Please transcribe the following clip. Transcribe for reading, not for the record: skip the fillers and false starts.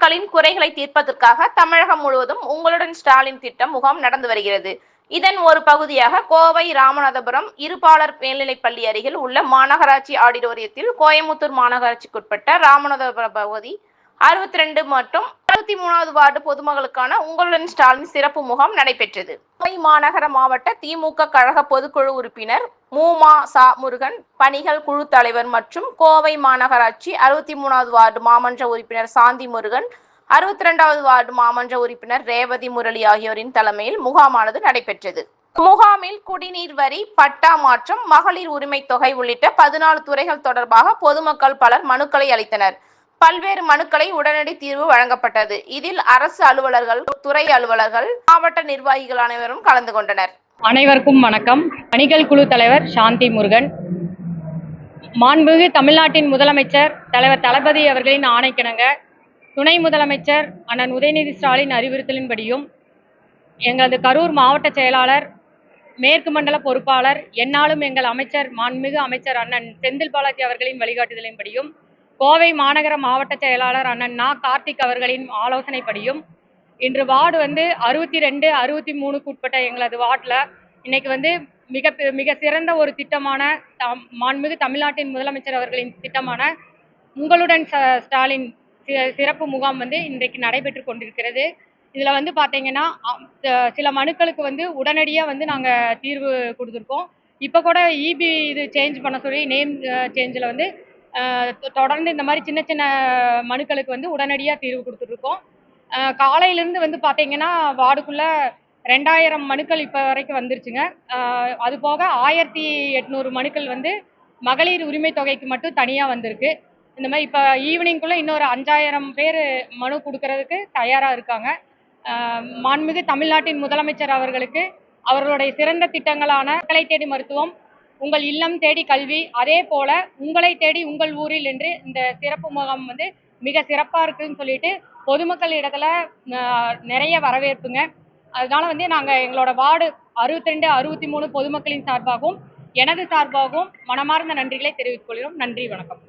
பொதுமக்களின் குறைகளை தீர்ப்பதற்காக தமிழகம் முழுவதும் உங்களுடன் ஸ்டாலின் திட்டம் முகாம் நடந்து வருகிறது. இதன் ஒரு பகுதியாக கோவை ராமநாதபுரம் இருபாலர் மேல்நிலைப்பள்ளி அருகில் உள்ள மாநகராட்சி ஆடிட்டோரியத்தில் கோயமுத்தூர் மாநகராட்சிக்குட்பட்ட ராமநாதபுரம் பகுதி 62 மற்றும் 63வது வார்டு பொதுமக்களுக்கான உங்களுடன் ஸ்டாலின் சிறப்பு முகாம் நடைபெற்றது. கோவை மாநகர மாவட்ட திமுக கழக பொதுக்குழு உறுப்பினர் மு.மா.சா. முருகன், பணிகள் குழு தலைவர் மற்றும் கோவை மாநகராட்சி 63வது வார்டு மாமன்ற உறுப்பினர் சாந்தி முருகன், 62வது வார்டு மாமன்ற உறுப்பினர் ரேவதி முரளி ஆகியோரின் தலைமையில் முகாமானது நடைபெற்றது. முகாமில் குடிநீர் வரி, பட்டா மாற்றம், மகளிர் உரிமை தொகை உள்ளிட்ட 14 துறைகள் தொடர்பாக பொதுமக்கள் பலர் மனுக்களை அளித்தனர். பல்வேறு மனுக்களை உடனடி தீர்வு வழங்கப்பட்டது. இதில் அரசு அலுவலர்கள், துறை அலுவலர்கள், மாவட்ட நிர்வாகிகள் அனைவரும் கலந்து கொண்டனர். அனைவருக்கும் வணக்கம். பணிகள் குழு தலைவர் சாந்தி முருகன். மாண்புமிகு தமிழ்நாட்டின் முதலமைச்சர் தலைவர் தளபதி அவர்களின் ஆணைக்கிணங்க துணை முதலமைச்சர் அண்ணன் உதயநிதி ஸ்டாலின் அறிவுறுத்தலின்படியும் எங்களது கரூர் மாவட்ட செயலாளர், மேற்கு மண்டல பொறுப்பாளர், எந்நாளும் எங்கள் அமைச்சர் மாண்புமிகு அமைச்சர் அண்ணன் செந்தில் பாலாஜி அவர்களின் வழிகாட்டுதலின்படியும் கோவை மாநகர மாவட்ட செயலாளர் அண்ணன் நா. கார்த்திக் அவர்களின் ஆலோசனைப்படியும் இன்று வார்டு 62, 63க்கு உட்பட்ட எங்களது வார்டில் இன்னைக்கு மிக சிறந்த ஒரு திட்டமான மாண்புமிகு தமிழ்நாட்டின் முதலமைச்சர் அவர்களின் திட்டமான உங்களுடன் ஸ்டாலின் சிறப்பு முகாம் இன்றைக்கு நடைபெற்று கொண்டிருக்கிறது. இதில் பார்த்தீங்கன்னா சில மனுக்களுக்கு உடனடியாக நாங்கள் தீர்வு கொடுத்துருக்கோம். இப்போ கூட இபி இது சேஞ்ச் பண்ண சொல்லி நேம் சேஞ்சில் தொடர்ந்து இந்த மாதிரி சின்ன சின்ன மனுக்களுக்கு உடனடியாக தீர்வு கொடுத்துட்ருக்கோம். காலையிலேருந்து பார்த்தீங்கன்னா வார்டுக்குள்ளே 2000 மனுக்கள் இப்போ வரைக்கும் வந்துருச்சுங்க. அது போக 1800 மனுக்கள் மகளிர் உரிமை தொகைக்கு மட்டும் தனியாக வந்திருக்கு. இந்த மாதிரி இப்போ ஈவினிங்குள்ளே இன்னொரு 5000 பேர் மனு கொடுக்கறதுக்கு தயாராக இருக்காங்க. மாண்புமிகு தமிழ்நாட்டின் முதலமைச்சர் அவர்களுக்கு அவர்களுடைய சிறந்த திட்டங்களான மக்களை தேடி மருத்துவம், உங்கள் இல்லம் தேடி கல்வி, அதே போல உங்களை தேடி உங்கள் ஊரில் என்று இந்த சிறப்பு முகாம் மிக சிறப்பாக இருக்குன்னு சொல்லிட்டு பொதுமக்கள் இடத்துல நிறைய வரவேற்புங்க. அதனால நாங்கள் எங்களோட வார்டு 62, 63 பொதுமக்களின் சார்பாகவும் எனது சார்பாகவும் மனமார்ந்த நன்றிகளை தெரிவித்துக் கொள்கிறோம். நன்றி, வணக்கம்.